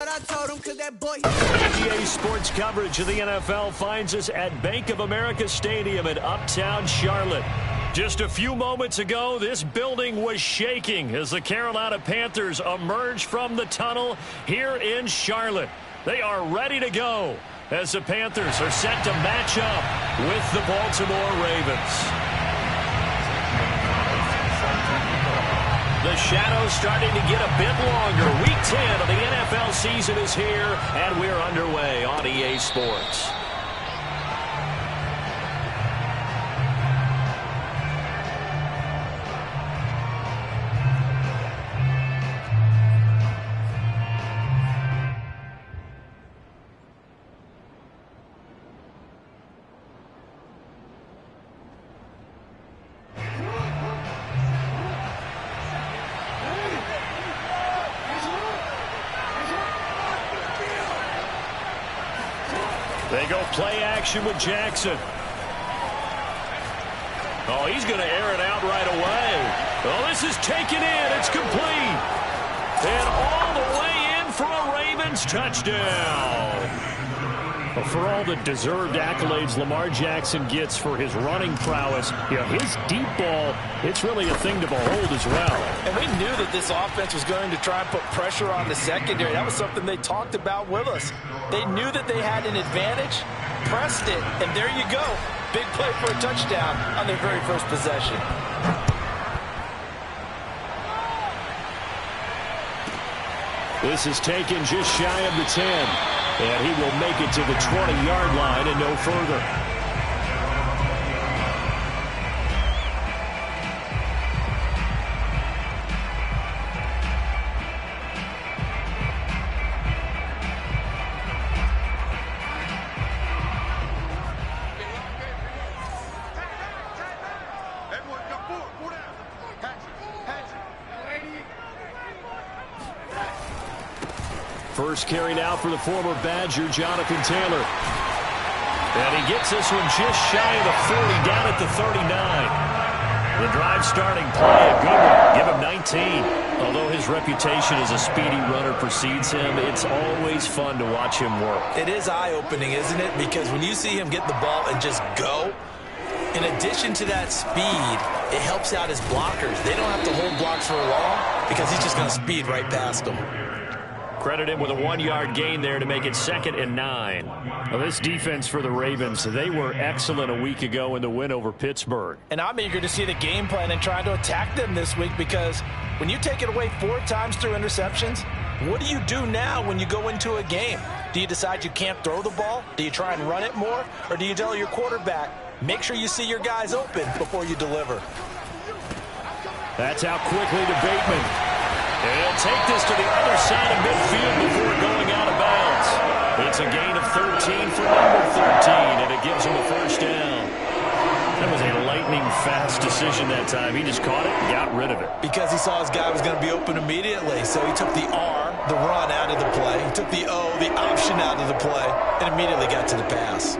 NBA sports coverage of the NFL finds us at Bank of America Stadium in Uptown Charlotte. Just a few moments ago, this building was shaking as the Carolina Panthers emerged from the tunnel here in Charlotte. They are ready to go as the Panthers are set to match up with the Baltimore Ravens. The shadow's starting to get a bit longer. Week 10 of the NFL season is here, and we're underway on EA Sports. They go play action with Jackson. Oh, he's going to air it out right away. Oh, this is taken in. It's complete. And all the way in for a Ravens touchdown. Well, for all the deserved accolades Lamar Jackson gets for his running prowess, his deep ball, it's really a thing to behold as well. And we knew that this offense was going to try and put pressure on the secondary. That was something they talked about with us. They knew that they had an advantage, pressed it, and there you go. Big play for a touchdown on their very first possession. This is taken just shy of the 10. And he will make it to the 20-yard line and no further. First carry now for the former Badger, Jonathan Taylor. And he gets this one just shy of the 40, down at the 39. The drive starting play, a good one. Give him 19. Although his reputation as a speedy runner precedes him, it's always fun to watch him work. It is eye-opening, isn't it? Because when you see him get the ball and just go, in addition to that speed, it helps out his blockers. They don't have to hold blocks for long because he's just going to speed right past them. Credit him with a 1-yard gain there to make it 2nd and 9. Well, this defense for the Ravens, they were excellent a week ago in the win over Pittsburgh. And I'm eager to see the game plan and trying to attack them this week, because when you take it away 4 times through interceptions, what do you do now when you go into a game? Do you decide you can't throw the ball? Do you try and run it more? Or do you tell your quarterback, make sure you see your guys open before you deliver? That's out quickly to Bateman. And he'll take this to the other side of midfield before going out of bounds. It's a gain of 13 for number 13, and it gives him a first down. That was a lightning-fast decision that time. He just caught it and got rid of it. Because he saw his guy was going to be open immediately, so he took the R, the run, out of the play. He took the O, the option, out of the play, and immediately got to the pass.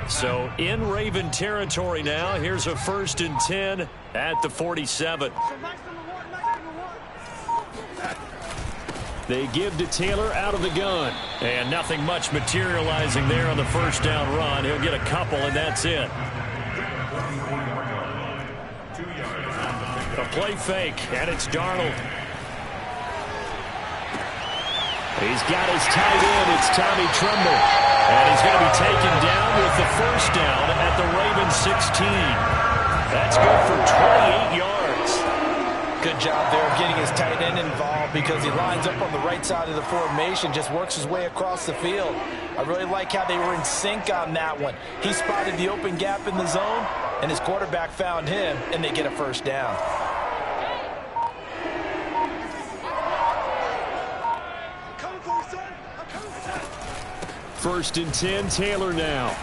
So in Raven territory now. Here's a 1st and 10 at the 47. They give to Taylor out of the gun. And nothing much materializing there on the first down run. He'll get a couple, and that's it. A play fake, and it's Darnold. He's got his tight end. It's Tommy Tremble. And he's going to be taken down with the first down at the Ravens 16. That's good for 28 yards. Good job there of getting his tight end involved, because he lines up on the right side of the formation, just works his way across the field. I really like how they were in sync on that one. He spotted the open gap in the zone, and his quarterback found him, and they get a first down. First and 10, Taylor now.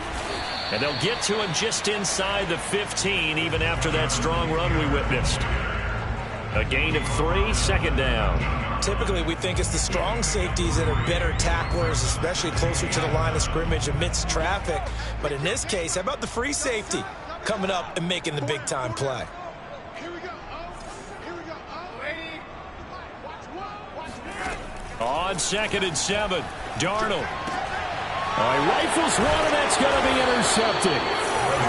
And they'll get to him just inside the 15, even after that strong run we witnessed. A gain of 3, 2nd down. Typically, we think it's the strong safeties that are better tacklers, especially closer to the line of scrimmage amidst traffic. But in this case, how about the free safety? coming up and making the big-time play. On 2nd and 7, Darnold. He rifles one, and that's going to be intercepted.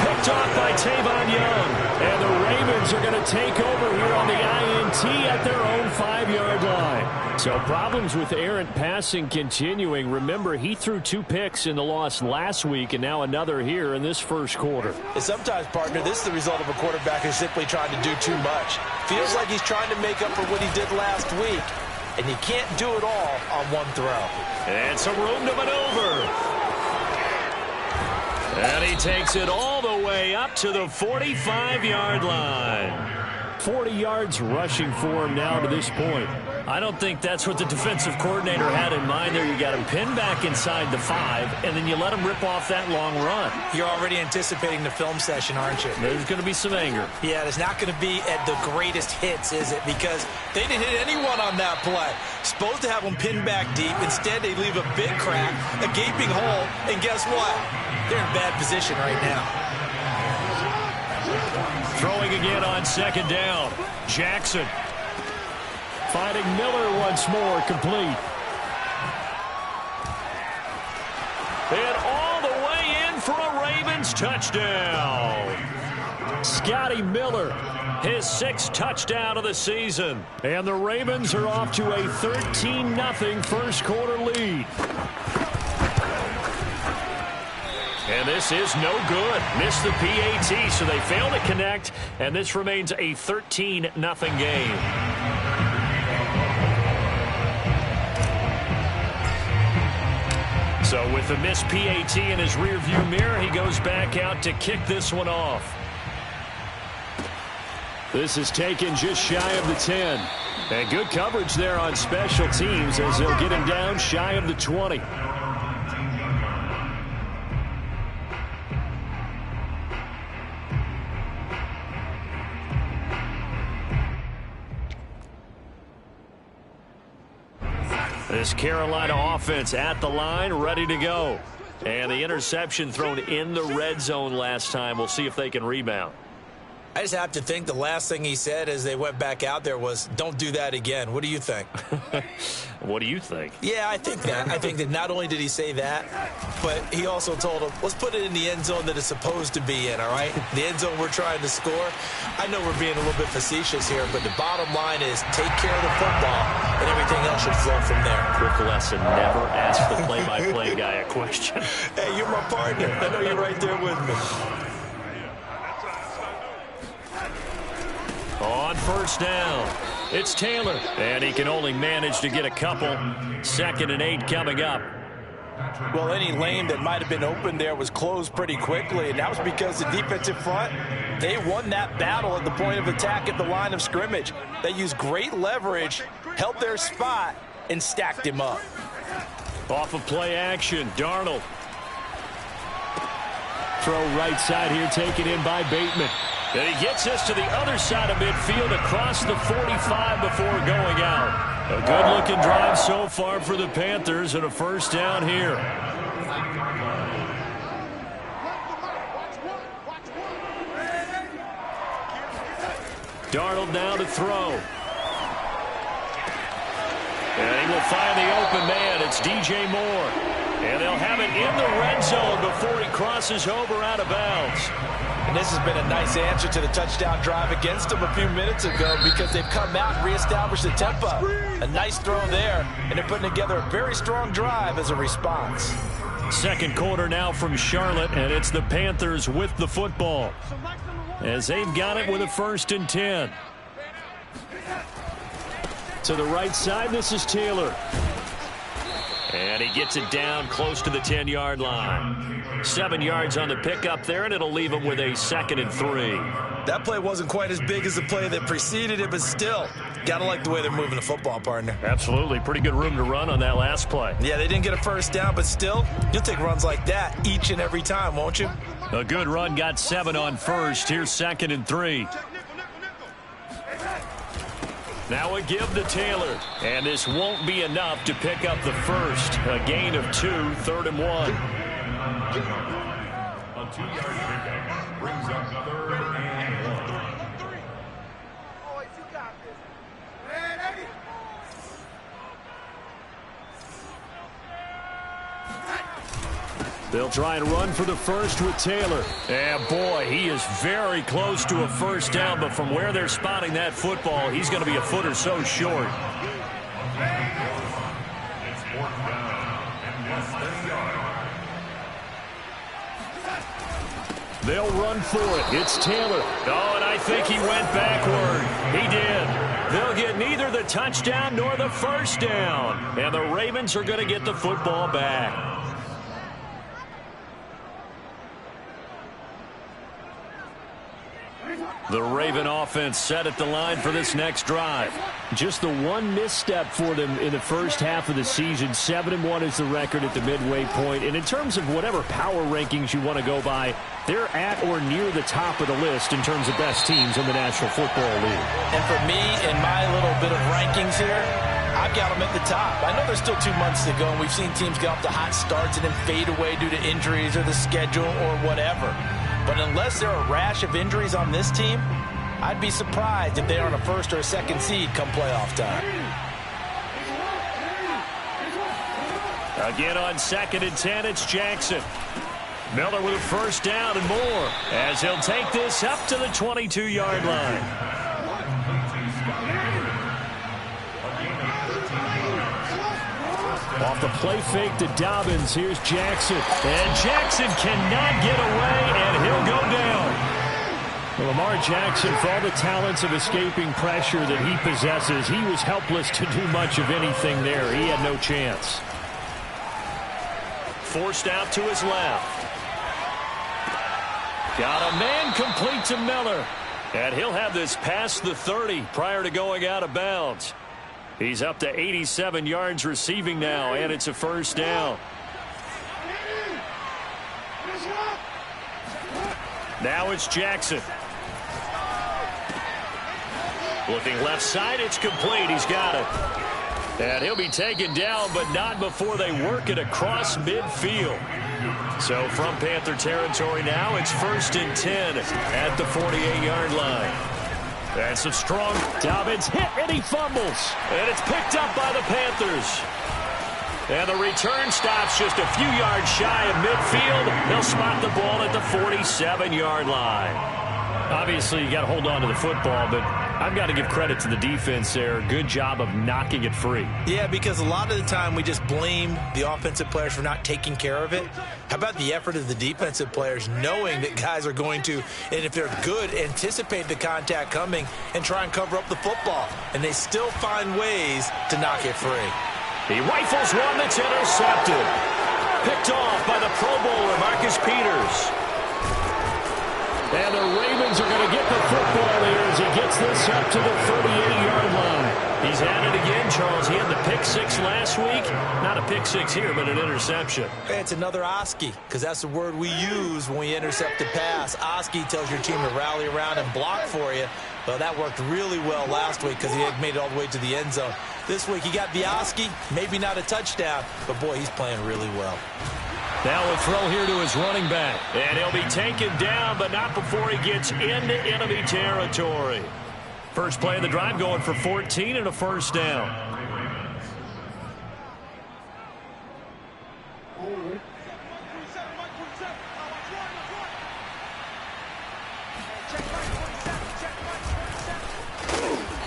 Picked off by Tavon Young. And the Ravens are going to take over here on the INT at their own 5-yard line. So problems with errant passing continuing. Remember, he threw 2 picks in the loss last week, and now another here in this first quarter. And sometimes, partner, this is the result of a quarterback who's simply trying to do too much. Feels like he's trying to make up for what he did last week. And you can't do it all on one throw. And some room to maneuver. And he takes it all the way up to the 45-yard line. 40 yards rushing for him now to this point. I don't think that's what the defensive coordinator had in mind there. You got him pinned back inside the 5, and then you let him rip off that long run. You're already anticipating the film session, aren't you? There's going to be some anger. Yeah, it's not going to be at the greatest hits, is it? Because they didn't hit anyone on that play. Supposed to have them pinned back deep. Instead, they leave a big crack, a gaping hole, and guess what? They're in bad position right now. Throwing again on 2nd down. Jackson. Finding Miller once more, complete. And all the way in for a Ravens touchdown. Scotty Miller, his 6th touchdown of the season. And the Ravens are off to a 13-0 first quarter lead. And this is no good. Missed the PAT, so they fail to connect, and this remains a 13-0 game. So with the missed PAT in his rearview mirror, he goes back out to kick this one off. This is taken just shy of the 10. And good coverage there on special teams as they'll get him down shy of the 20. This Carolina offense at the line, ready to go. And the interception thrown in the red zone last time. We'll see if they can rebound. I just have to think the last thing he said as they went back out there was, don't do that again. What do you think? What do you think? Yeah, I think that. I think that not only did he say that, but he also told him, let's put it in the end zone that it's supposed to be in, all right? The end zone we're trying to score. I know we're being a little bit facetious here, but the bottom line is take care of the football, and everything else should flow from there. Quick lesson, never ask the play-by-play guy a question. Hey, you're my partner. I know you're right there with me. On 1st down, it's Taylor. And he can only manage to get a couple. 2nd and 8 coming up. Well, any lane that might have been open there was closed pretty quickly, and that was because the defensive front, they won that battle at the point of attack at the line of scrimmage. They used great leverage, held their spot, and stacked him up. Off of play action, Darnold. Throw right side here, taken in by Bateman. And he gets us to the other side of midfield across the 45 before going out. A good-looking drive so far for the Panthers and a 1st down here. Darnold now to throw. And he will find the open man. It's DJ Moore. And they'll have it in the red zone before he crosses over out of bounds. And this has been a nice answer to the touchdown drive against them a few minutes ago because they've come out and reestablished the tempo. A nice throw there, and they're putting together a very strong drive as a response. 2nd quarter now from Charlotte, and it's the Panthers with the football as they've got it with a 1st and 10. To the right side, this is Taylor. And he gets it down close to the 10-yard line. 7 yards on the pickup there, and it'll leave him with a 2nd and 3. That play wasn't quite as big as the play that preceded it, but still, got to like the way they're moving the football, partner. Absolutely. Pretty good room to run on that last play. Yeah, they didn't get a 1st down, but still, you'll take runs like that each and every time, won't you? A good run, got 7 on 1st. Here's 2nd and 3. Now a give to Taylor. And this won't be enough to pick up the 1st. A gain of 2, 3rd and 1. A 2-yard pickup brings up They'll try and run for the first with Taylor. And boy, he is very close to a first down, but from where they're spotting that football, he's going to be a foot or so short. They'll run for it. It's Taylor. Oh, and I think he went backward. He did. They'll get neither the touchdown nor the first down. And the Ravens are going to get the football back. The Raven offense set at the line for this next drive. Just the one misstep for them in the first half of the season. 7-1 is the record at the midway point. And in terms of whatever power rankings you want to go by, they're at or near the top of the list in terms of best teams in the National Football League. And for me, in my little bit of rankings here, I've got them at the top. I know there's still 2 months to go, and we've seen teams get off to hot starts and then fade away due to injuries or the schedule or whatever. But unless there are a rash of injuries on this team, I'd be surprised if they're on a first or a second seed come playoff time. Again on 2nd and 10, it's Jackson. Miller with a first down and more as he'll take this up to the 22-yard line. Off the play fake to Dobbins. Here's Jackson. And Jackson cannot get away, and he'll go down. Well, Lamar Jackson, for all the talents of escaping pressure that he possesses, he was helpless to do much of anything there. He had no chance. Forced out to his left. Got a man complete to Miller. And he'll have this past the 30 prior to going out of bounds. He's up to 87 yards receiving now, and it's a first down. Now it's Jackson. Looking left side, it's complete. He's got it. And he'll be taken down, but not before they work it across midfield. So from Panther territory now, it's 1st and 10 at the 48-yard line. That's a strong. Dobbins hit, and he fumbles. And it's picked up by the Panthers. And the return stops just a few yards shy of midfield. They'll spot the ball at the 47-yard line. Obviously, you got to hold on to the football, but I've got to give credit to the defense there. Good job of knocking it free. Yeah, because a lot of the time we just blame the offensive players for not taking care of it. How about the effort of the defensive players knowing that guys are going to, and if they're good, anticipate the contact coming and try and cover up the football. And they still find ways to knock it free. He rifles one that's intercepted. Picked off by the Pro Bowler, Marcus Peters. And the Ravens are going to get the football here as he gets this up to the 38-yard line. He's at it again, Charles. He had the pick six last week. Not a pick six here, but an interception. It's another Oski, because that's the word we use when we intercept a pass. Oski tells your team to rally around and block for you. Well, that worked really well last week because he had made it all the way to the end zone. This week he got the Oski, maybe not a touchdown, but boy, he's playing really well. Now a throw here to his running back. And he'll be taken down, but not before he gets into enemy territory. First play of the drive going for 14 and a first down.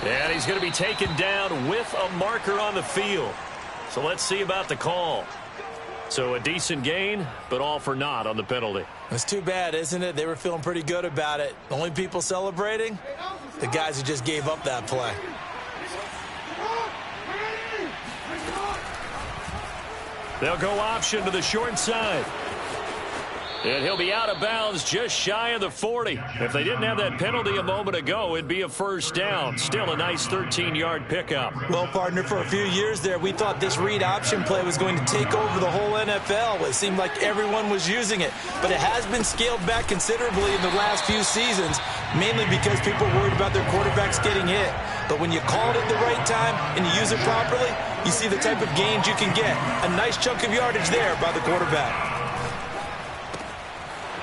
And he's going to be taken down with a marker on the field. So let's see about the call. So a decent gain, but all for naught on the penalty. It's too bad, isn't it? They were feeling pretty good about it. The only people celebrating, the guys who just gave up that play. They'll go option to the short side. And he'll be out of bounds just shy of the 40. If they didn't have that penalty a moment ago, it'd be a first down. Still a nice 13-yard pickup. Well, partner, for a few years there, we thought this read option play was going to take over the whole NFL. It seemed like everyone was using it. But it has been scaled back considerably in the last few seasons, mainly because people are worried about their quarterbacks getting hit. But when you call it at the right time and you use it properly, you see the type of gains you can get. A nice chunk of yardage there by the quarterback.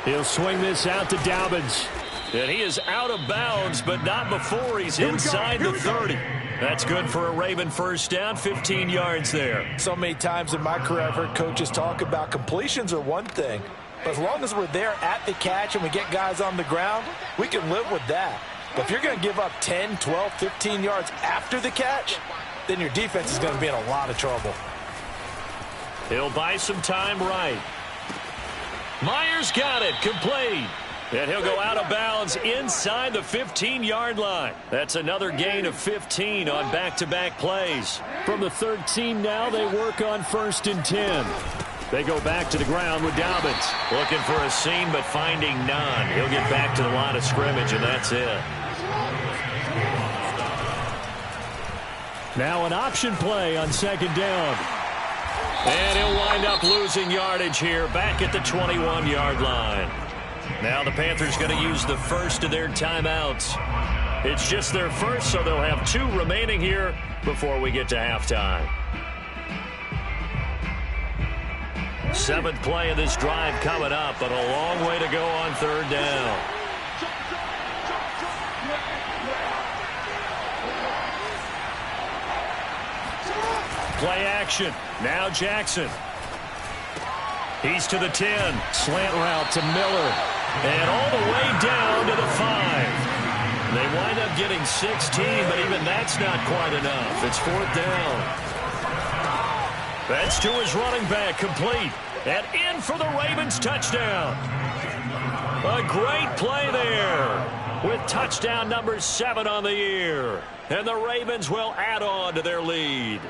He'll swing this out to Dobbins. And he is out of bounds, but not before he's inside the 30. That's good for a Raven first down, 15 yards there. So many times in my career I've heard coaches talk about completions are one thing, but as long as we're there at the catch and we get guys on the ground, we can live with that. But if you're going to give up 10, 12, 15 yards after the catch, then your defense is going to be in a lot of trouble. He'll buy some time right. Myers got it, complete. And he'll go out of bounds inside the 15-yard line. That's another gain of 15 on back-to-back plays. From the 13 now, they work on 1st and 10. They go back to the ground with Dobbins. Looking for a seam, but finding none. He'll get back to the line of scrimmage, and that's it. Now an option play on 2nd down. And he'll wind up losing yardage here back at the 21-yard line. Now the Panthers going to use the first of their timeouts. It's just their first, so they'll have 2 remaining here before we get to halftime. 7th play of this drive coming up, but a long way to go on 3rd down. Play action. Now Jackson. He's to the 10. Slant route to Miller. And all the way down to the 5. They wind up getting 16, but even that's not quite enough. It's 4th down. That's to his running back, complete. And in for the Ravens touchdown. A great play there with touchdown number 7 on the year. And the Ravens will add on to their lead.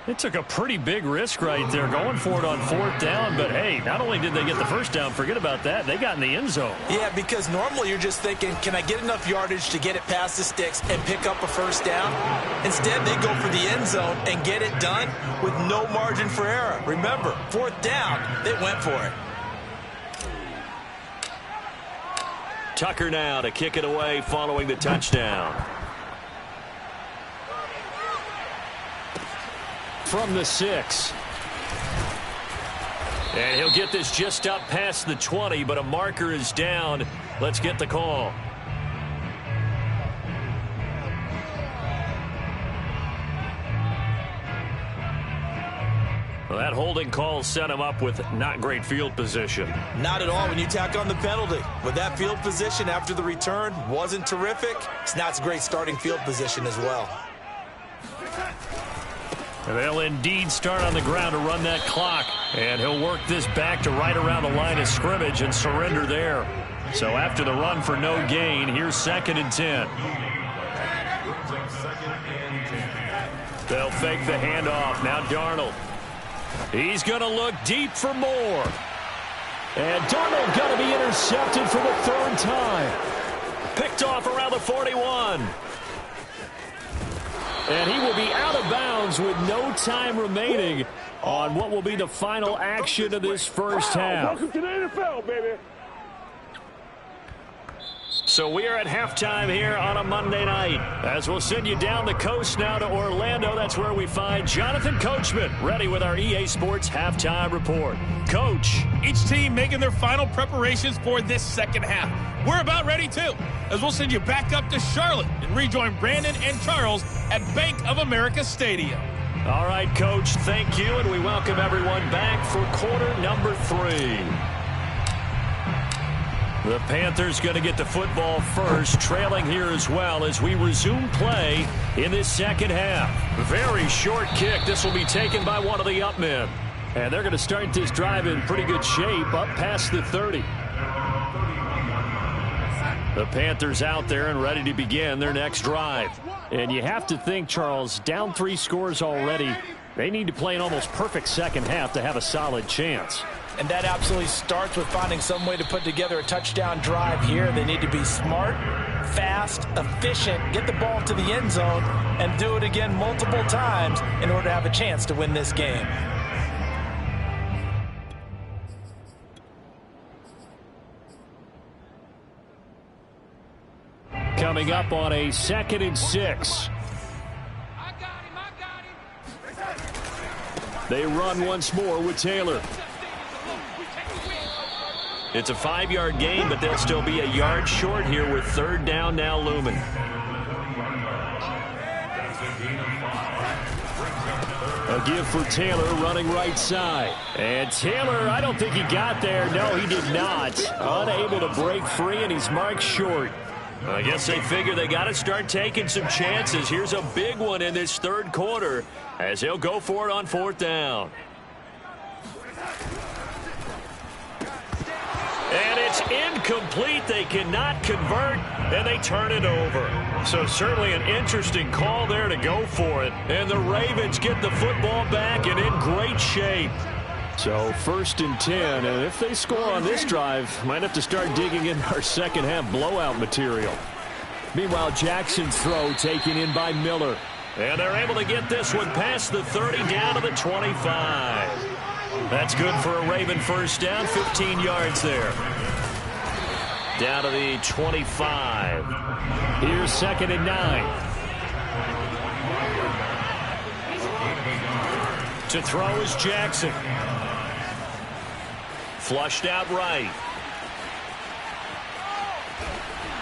They took a pretty big risk right there going for it on 4th down, but hey, not only did they get the first down, forget about that, they got in the end zone. Yeah, because normally you're just thinking, can I get enough yardage to get it past the sticks and pick up a first down? Instead, they go for the end zone and get it done with no margin for error. Remember, 4th down, they went for it. Tucker now to kick it away following the touchdown. From the 6. And he'll get this just up past the 20, but a marker is down. Let's get the call. Well, that holding call set him up with not great field position. Not at all when you tack on the penalty. With that field position after the return wasn't terrific, it's not a great starting field position as well. And they'll indeed start on the ground to run that clock. And he'll work this back to right around the line of scrimmage and surrender there. So after the run for no gain, here's 2nd and 10. They'll fake the handoff. Now Darnold. He's going to look deep for more. And Darnold going to be intercepted for the 3rd time. Picked off around the 41. And he will be out of bounds with no time remaining on what will be the final action of this first half. Welcome to the NFL, baby. So we are at halftime here on a Monday night. As we'll send you down the coast now to Orlando. That's where we find Jonathan Coachman ready with our EA Sports Halftime Report. Coach. Each team making their final preparations for this second half. We're about ready, too, as we'll send you back up to Charlotte and rejoin Brandon and Charles at Bank of America Stadium. All right, Coach, thank you, and we welcome everyone back for quarter number 3. The Panthers going to get the football first, trailing here as well as we resume play in this second half. Very short kick. This will be taken by one of the up men. And they're going to start this drive in pretty good shape up past the 30. The Panthers out there and ready to begin their next drive. And you have to think, Charles, down 3 scores already. They need to play an almost perfect second half to have a solid chance. And that absolutely starts with finding some way to put together a touchdown drive here. They need to be smart, fast, efficient, get the ball to the end zone, and do it again multiple times in order to have a chance to win this game. Coming up on a 2nd and 6. They run once more with Taylor. It's a 5-yard gain, but they'll still be a yard short here with third down now looming. A give for Taylor running right side. And Taylor, I don't think he got there. No, he did not. Unable to break free, and he's marked short. I guess they figure they got to start taking some chances. Here's a big one in this third quarter as he'll go for it on fourth down. And it's incomplete. They cannot convert, and they turn it over. So certainly an interesting call there to go for it. And the Ravens get the football back and in great shape. So 1st and 10, and if they score on this drive, might have to start digging in our second half blowout material. Meanwhile, Jackson's throw taken in by Miller. And they're able to get this one past the 30 down to the 25. That's good for a Raven first down, 15 yards there. Down to the 25. Here's 2nd and 9. To throw is Jackson. Flushed out right.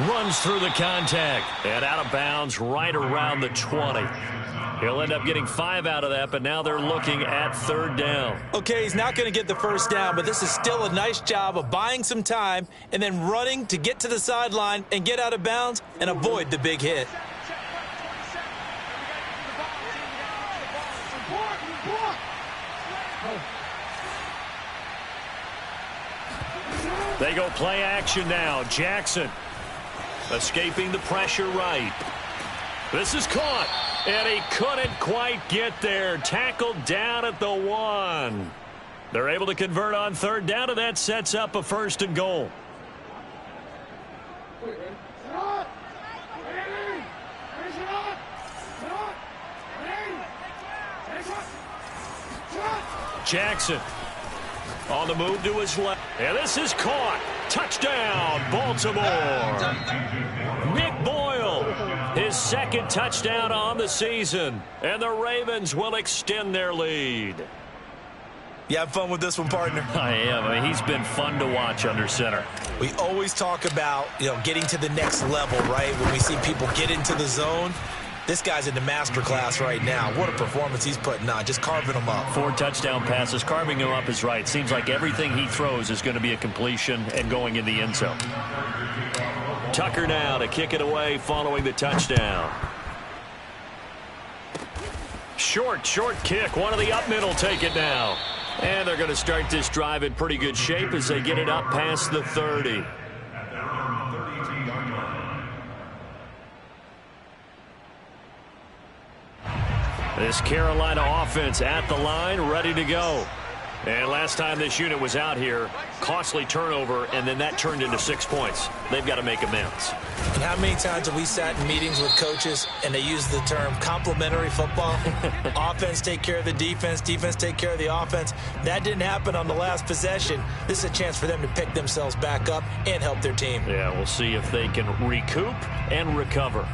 Runs through the contact. And out of bounds right around the 20. He'll end up getting 5 out of that, but now they're looking at third down. Okay, he's not going to get the first down, but this is still a nice job of buying some time and then running to get to the sideline and get out of bounds and avoid the big hit. They go play action now. Jackson escaping the pressure right. This is caught, and he couldn't quite get there. Tackled down at the 1. They're able to convert on third down, and that sets up a 1st and goal. Jackson on the move to his left. And this is caught. Touchdown, Baltimore. Nick Boyle, his 2nd touchdown on the season. And the Ravens will extend their lead. You have fun with this one, partner? I am. I mean, he's been fun to watch under center. We always talk about, getting to the next level, right? When we see people get into the zone. This guy's in the master class right now. What a performance he's putting on, just carving them up. 4 touchdown passes. Carving him up is right. Seems like everything he throws is going to be a completion and going in the end zone. Tucker now to kick it away following the touchdown. Short kick. One of the up middle take it now. And they're going to start this drive in pretty good shape as they get it up past the 30. This Carolina offense at the line, ready to go. And last time this unit was out here, costly turnover, and then that turned into 6 points. They've got to make amends. And how many times have we sat in meetings with coaches and they use the term complementary football? Offense take care of the defense, defense take care of the offense. That didn't happen on the last possession. This is a chance for them to pick themselves back up and help their team. Yeah, we'll see if they can recoup and recover.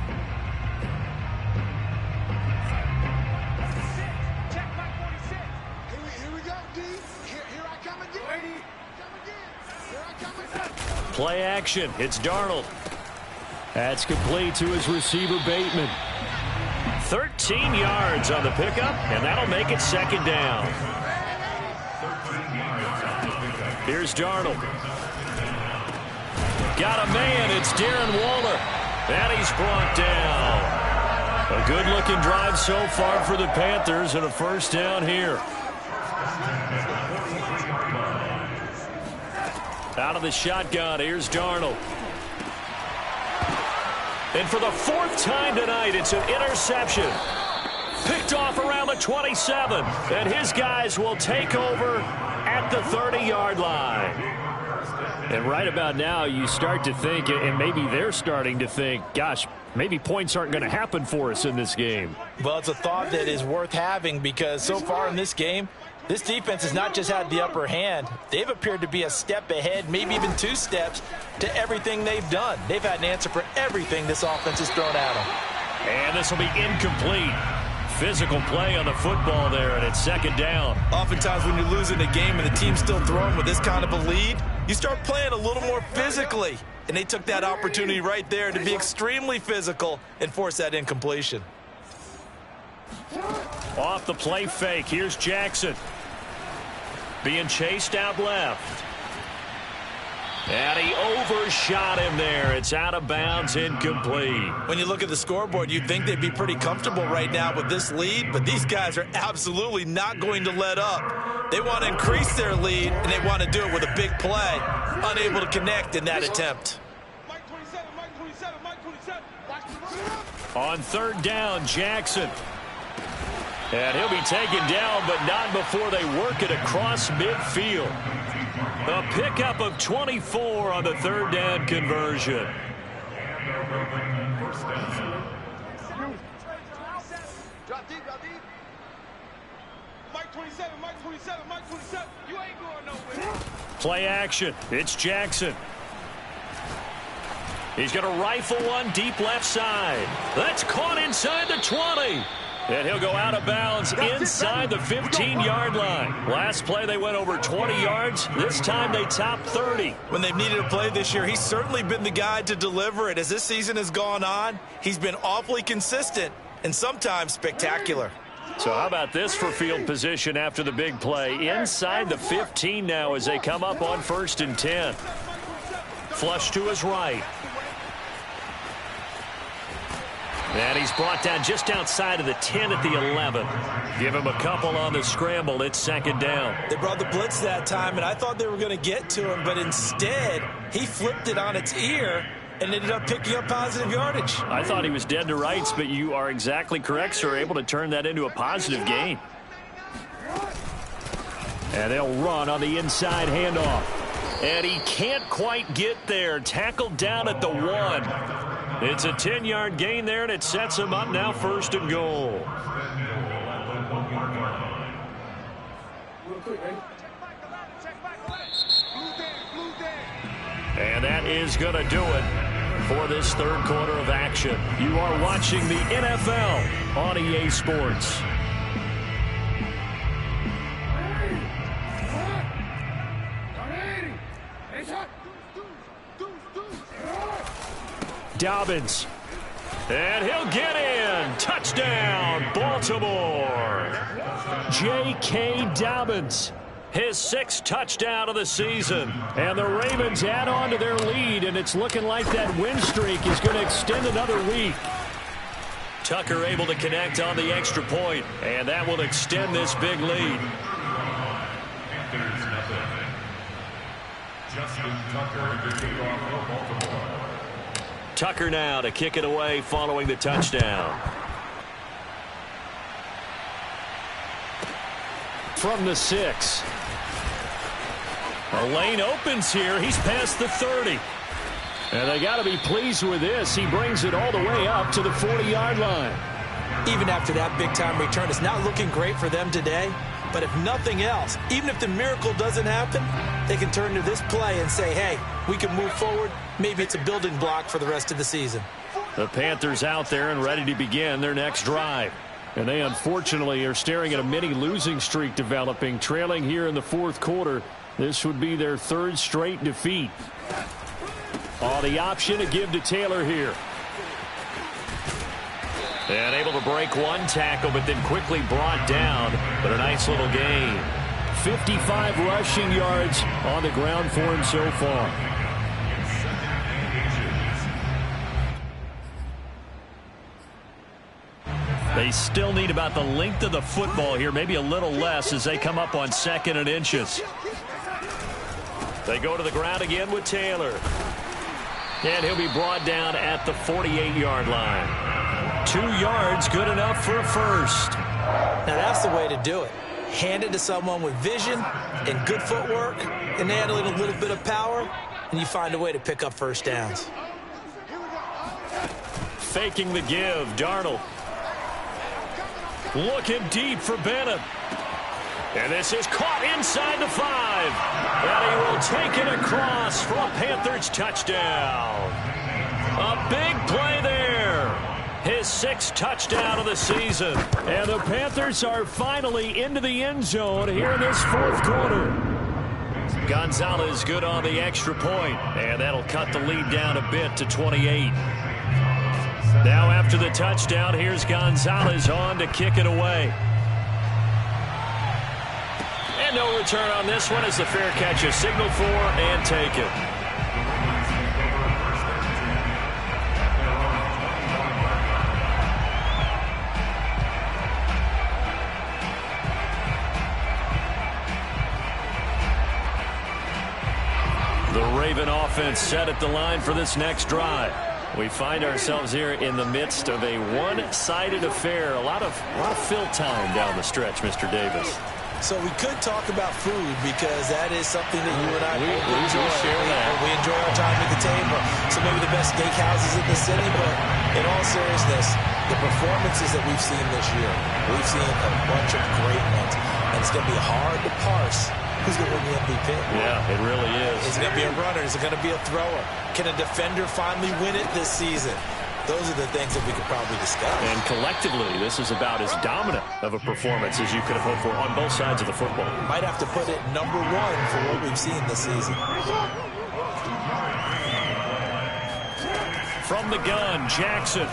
Play action. It's Darnold. That's complete to his receiver, Bateman. 13 yards on the pickup, and that'll make it 2nd down. Here's Darnold. Got a man. It's Darren Waller. And he's brought down. A good-looking drive so far for the Panthers, and a 1st down here. Out of the shotgun, here's Darnold. And for the 4th time tonight, it's an interception. Picked off around the 27. And his guys will take over at the 30-yard line. And right about now, you start to think, and maybe they're starting to think, gosh, maybe points aren't going to happen for us in this game. Well, it's a thought that is worth having because so far in this game, this defense has not just had the upper hand. They've appeared to be a step ahead, maybe even 2 steps, to everything they've done. They've had an answer for everything this offense has thrown at them. And this will be incomplete. Physical play on the football there, and it's second down. Oftentimes when you're losing a game and the team's still throwing with this kind of a lead, you start playing a little more physically. And they took that opportunity right there to be extremely physical and force that incompletion. Off the play fake, here's Jackson. Being chased out left. And he overshot him there. It's out of bounds, incomplete. When you look at the scoreboard, you'd think they'd be pretty comfortable right now with this lead, but these guys are absolutely not going to let up. They want to increase their lead, and they want to do it with a big play. Unable to connect in that attempt. On third down, Jackson. And he'll be taken down, but not before they work it across midfield. A pickup of 24 on the third down conversion. Drop deep. Mike 27, Mike 27, Mike 27. You ain't going nowhere. Play action. It's Jackson. He's going to rifle one deep left side. That's caught inside the 20. And he'll go out of bounds inside the 15-yard line. Last play, they went over 20 yards. This time, they topped 30. When they've needed a play this year, he's certainly been the guy to deliver it. As this season has gone on, he's been awfully consistent and sometimes spectacular. So how about this for field position after the big play? Inside the 15 now as they come up on 1st and 10. Flush to his right. And he's brought down just outside of the 10 at the 11. Give him a couple on the scramble. It's second down. They brought the blitz that time, and I thought they were going to get to him, but instead he flipped it on its ear and ended up picking up positive yardage. I thought he was dead to rights, but you are exactly correct, sir. Able to turn that into a positive gain. And they'll run on the inside handoff. And he can't quite get there. Tackled down at the 1. It's a 10-yard gain there, and it sets him up now 1st and goal. And that is going to do it for this third quarter of action. You are watching the NFL on EA Sports. Dobbins. And he'll get in. Touchdown, Baltimore. J.K. Dobbins. His 6th touchdown of the season. And the Ravens add on to their lead, and it's looking like that win streak is going to extend another week. Tucker able to connect on the extra point, and that will extend this big lead. Justin Tucker, the kickoff for Baltimore. Tucker now to kick it away following the touchdown. From the 6. A lane opens here. He's past the 30. And they got to be pleased with this. He brings it all the way up to the 40-yard line. Even after that big-time return, it's not looking great for them today. But if nothing else, even if the miracle doesn't happen, they can turn to this play and say, hey, we can move forward. Maybe it's a building block for the rest of the season. The Panthers out there and ready to begin their next drive. And they unfortunately are staring at a mini losing streak developing, trailing here in the 4th quarter. This would be their 3rd straight defeat. Oh, the option to give to Taylor here. And able to break one tackle, but then quickly brought down. But a nice little gain. 55 rushing yards on the ground for him so far. They still need about the length of the football here, maybe a little less as they come up on 2nd and inches. They go to the ground again with Taylor. And he'll be brought down at the 48-yard line. 2 yards, good enough for a first. Now that's the way to do it. Hand it to someone with vision and good footwork, and add a little bit of power, and you find a way to pick up first downs. Faking the give, Darnold. Looking deep for Bennett. And this is caught inside the 5. And he will take it across for a Panthers touchdown. A big play there. His 6th touchdown of the season. And the Panthers are finally into the end zone here in this fourth quarter. Gonzalez good on the extra point, and that'll cut the lead down a bit to 28. Now after the touchdown, here's Gonzalez on to kick it away. And no return on this one as the fair catch is signaled for and taken. The Raven offense set at the line for this next drive. We find ourselves here in the midst of a one-sided affair. A lot of fill time down the stretch, Mr. Davis. So we could talk about food because that is something that you and I we enjoy. We enjoy our time at the table. So maybe the best steakhouses in the city, but in all seriousness, the performances that we've seen this year, we've seen a bunch of great ones, and it's going to be hard to parse who's going to win the MVP. Yeah, it really is. Is it going to be a runner? Is it going to be a thrower? Can a defender finally win it this season? Those are the things that we could probably discuss. And collectively, this is about as dominant of a performance as you could have hoped for on both sides of the football. Might have to put it number one for what we've seen this season. From the gun, Jackson.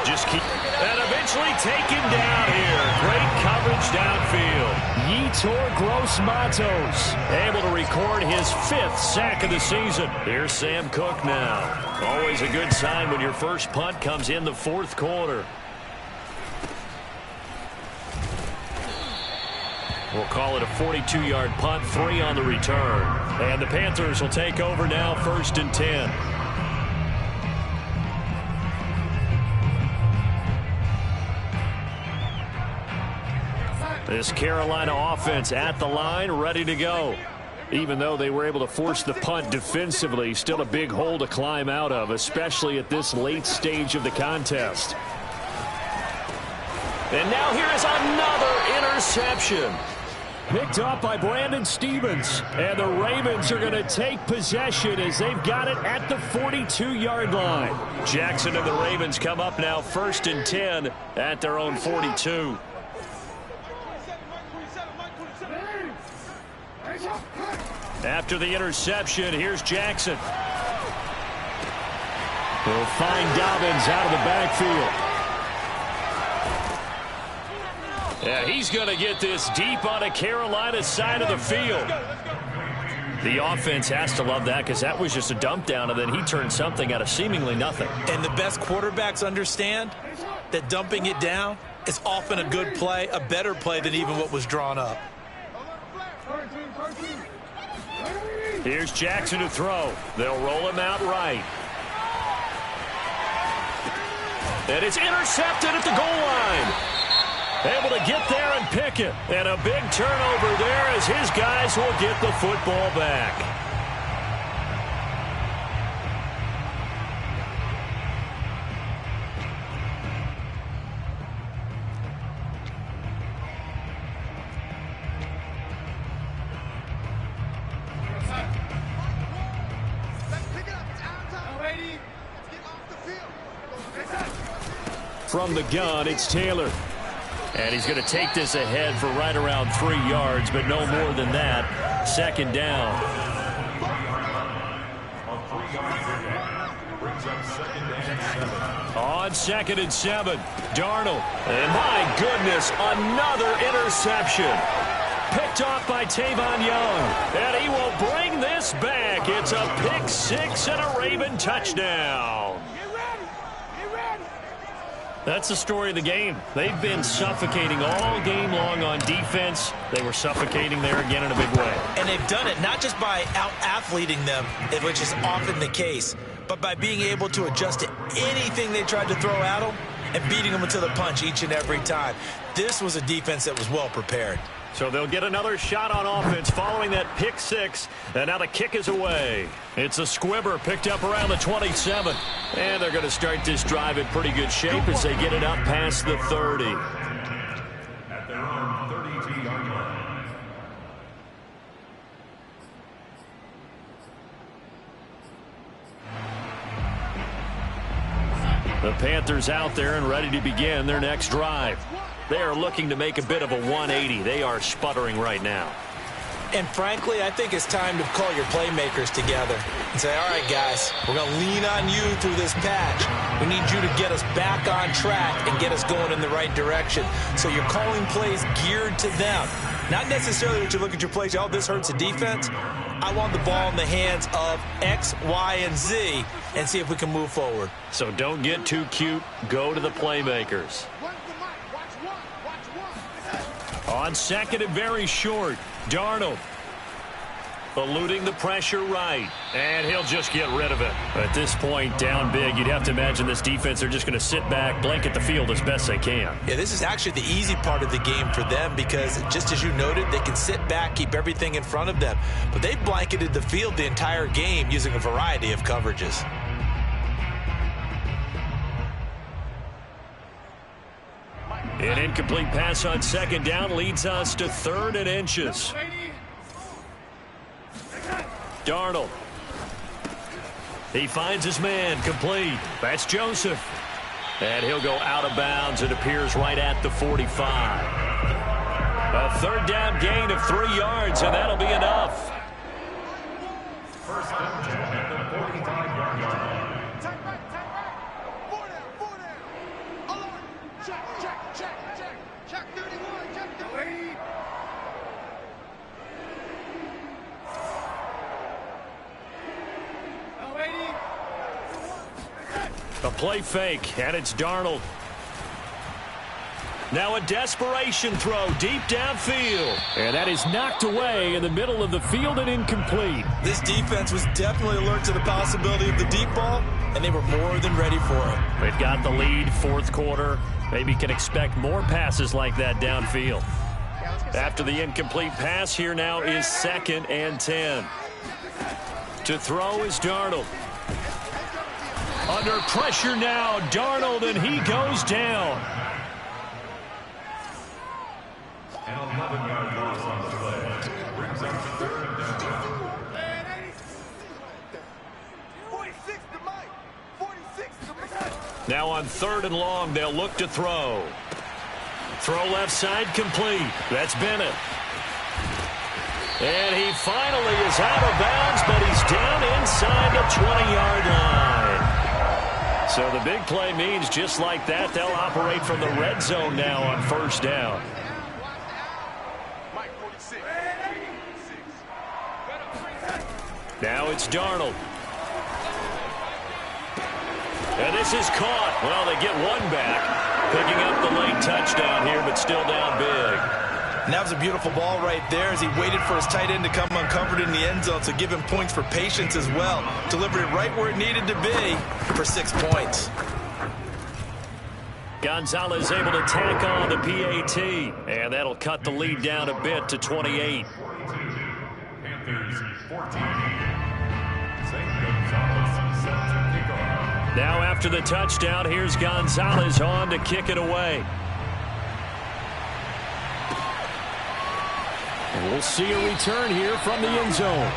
Just keep, and eventually taken down here. Great coverage downfield. Yetur Gross-Matos able to record his 5th sack of the season. Here's Sam Cook now. Always a good sign when your first punt comes in the fourth quarter. We'll call it a 42-yard punt, 3 on the return. And the Panthers will take over now, 1st and 10. This Carolina offense at the line, ready to go. Even though they were able to force the punt defensively, still a big hole to climb out of, especially at this late stage of the contest. And now here is another interception. Picked up by Brandon Stephens. And the Ravens are going to take possession as they've got it at the 42-yard line. Jackson and the Ravens come up now 1st and 10 at their own 42. After the interception, here's Jackson. He'll find Dobbins out of the backfield. Yeah, he's going to get this deep on a Carolina side of the field. The offense has to love that because that was just a dump down, and then he turned something out of seemingly nothing. And the best quarterbacks understand that dumping it down is often a good play, a better play than even what was drawn up. Here's Jackson to throw. They'll roll him out right. And it's intercepted at the goal line. Able to get there and pick it. And a big turnover there as his guys will get the football back. From the gun, it's Taylor. And he's going to take this ahead for right around 3 yards, but no more than that. 2nd down. On 2nd and 7, Darnold. And my goodness, another interception. Picked off by Tavon Young. And he will bring this back. It's a pick 6 and a Raven touchdown. That's the story of the game. They've been suffocating all game long on defense. They were suffocating there again in a big way. And they've done it not just by out-athleting them, which is often the case, but by being able to adjust to anything they tried to throw at them and beating them to the punch each and every time. This was a defense that was well prepared. So they'll get another shot on offense following that pick 6. And now the kick is away. It's a squibber picked up around the 27. And they're going to start this drive in pretty good shape as they get it up past the 30. At their own 32-yard line. The Panthers out there and ready to begin their next drive. They are looking to make a bit of a 180. They are sputtering right now. And frankly, I think it's time to call your playmakers together and say, all right, guys, we're going to lean on you through this patch. We need you to get us back on track and get us going in the right direction. So you're calling plays geared to them. Not necessarily that you look at your plays, oh, this hurts the defense. I want the ball in the hands of X, Y, and Z and see if we can move forward. So don't get too cute. Go to the playmakers. On second and very short, Darnold eluding the pressure right, and he'll just get rid of it. At this point, down big, you'd have to imagine this defense are just going to sit back, blanket the field as best they can. Yeah, this is actually the easy part of the game for them because, just as you noted, they can sit back, keep everything in front of them. But they blanketed the field the entire game using a variety of coverages. An incomplete pass on second down leads us to 3rd and inches. Darnold. He finds his man complete. That's Joseph. And he'll go out of bounds. It appears right at the 45. A 3rd down gain of 3 yards, and that'll be enough. First down at the 45-yard line. Take back. 4 down. Alert. Check 31. Check 30. A play fake, and it's Darnold. Now a desperation throw deep downfield. And that is knocked away in the middle of the field and incomplete. This defense was definitely alert to the possibility of the deep ball, and they were more than ready for it. They've got the lead, 4th quarter. Maybe can expect more passes like that downfield. After the incomplete pass, here now is 2nd and 10. To throw is Darnold. Under pressure now, Darnold, and he goes down. An 11-yard loss on the play. Brings up 3rd down. 46 to Mike. 46 to Mike. Now on 3rd and long, they'll look to throw. Throw left side complete. That's Bennett. And he finally is out of bounds, but he's down inside the 20-yard line. So the big play means just like that, they'll operate from the red zone now on 1st down. Mike 46. Now it's Darnold. And this is caught. Well, they get one back, picking up the late touchdown here, but still down big. And that was a beautiful ball right there as he waited for his tight end to come uncovered in the end zone, so give him points for patience as well. Delivered it right where it needed to be for 6 points. Gonzalez able to tack on the PAT, and that'll cut the lead down a bit to 28. Panthers 14. St. Gonzalez set to kick off. Now after the touchdown, here's Gonzalez on to kick it away. And we'll see a return here from the end zone.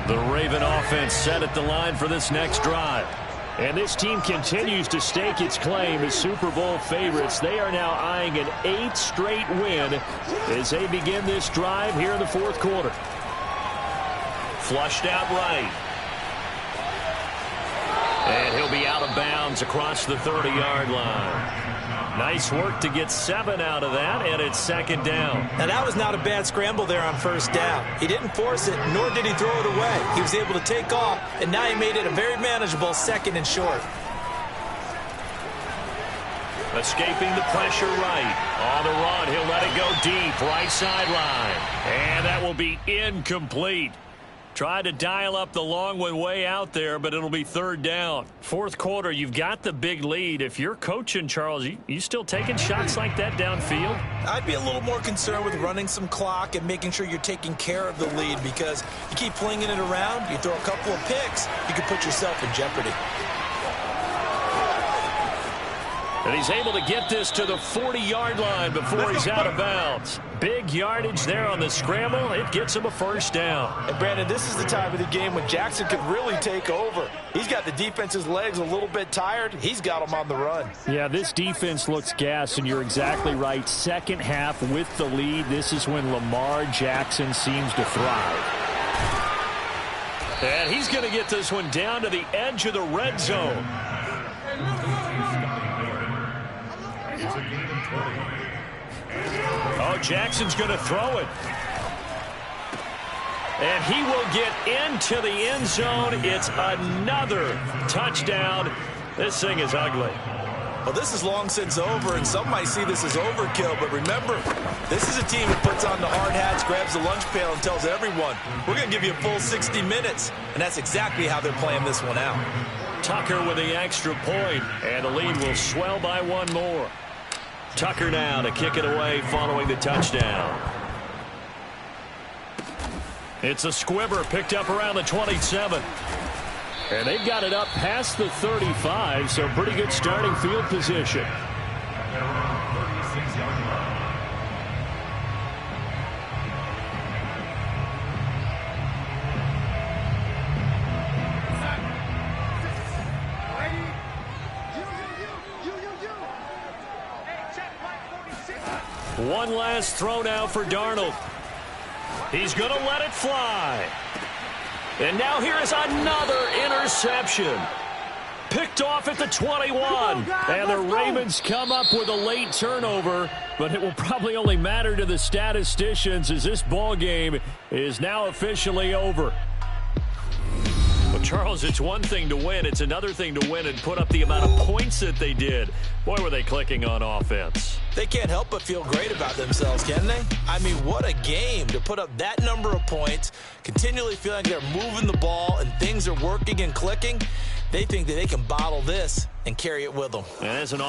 The Raven offense set at the line for this next drive. And this team continues to stake its claim as Super Bowl favorites. They are now eyeing an 8th straight win as they begin this drive here in the 4th quarter. Flushed out right. And he'll be out of bounds across the 30-yard line. Nice work to get 7 out of that, and it's 2nd down. Now, that was not a bad scramble there on 1st down. He didn't force it, nor did he throw it away. He was able to take off, and now he made it a very manageable 2nd and short. Escaping the pressure right. On the run, he'll let it go deep, right sideline. And that will be incomplete. Tried to dial up the long one way out there, but it'll be 3rd down. 4th quarter, you've got the big lead. If you're coaching, Charles, you still taking shots like that downfield? I'd be a little more concerned with running some clock and making sure you're taking care of the lead, because you keep flinging it around, you throw a couple of picks, you could put yourself in jeopardy. And he's able to get this to the 40-yard line before he's out of bounds. Big yardage there on the scramble. It gets him a first down. And Brandon, this is the time of the game when Jackson could really take over. He's got the defense's legs a little bit tired. He's got them on the run. Yeah, this defense looks gassed, and you're exactly right. Second half with the lead, this is when Lamar Jackson seems to thrive. And he's going to get this one down to the edge of the red zone. Oh, Jackson's going to throw it. And he will get into the end zone. It's another touchdown. This thing is ugly. Well, this is long since over, and some might see this as overkill. But remember, this is a team that puts on the hard hats, grabs the lunch pail, and tells everyone, we're going to give you a full 60 minutes. And that's exactly how they're playing this one out. Tucker with the extra point, and the lead will swell by one more. Tucker now to kick it away following the touchdown. It's a squibber picked up around the 27. And they've got it up past the 35, so pretty good starting field position. One last throw now for Darnold. He's going to let it fly. And now here is another interception. Picked off at the 21. And the Ravens come up with a late turnover, but it will probably only matter to the statisticians as this ball game is now officially over. Well, Charles, it's one thing to win. It's another thing to win and put up the amount of points that they did. Boy, were they clicking on offense. They can't help but feel great about themselves, can they? I mean, what a game to put up that number of points, continually feeling like they're moving the ball and things are working and clicking. They think that they can bottle this and carry it with them. And as an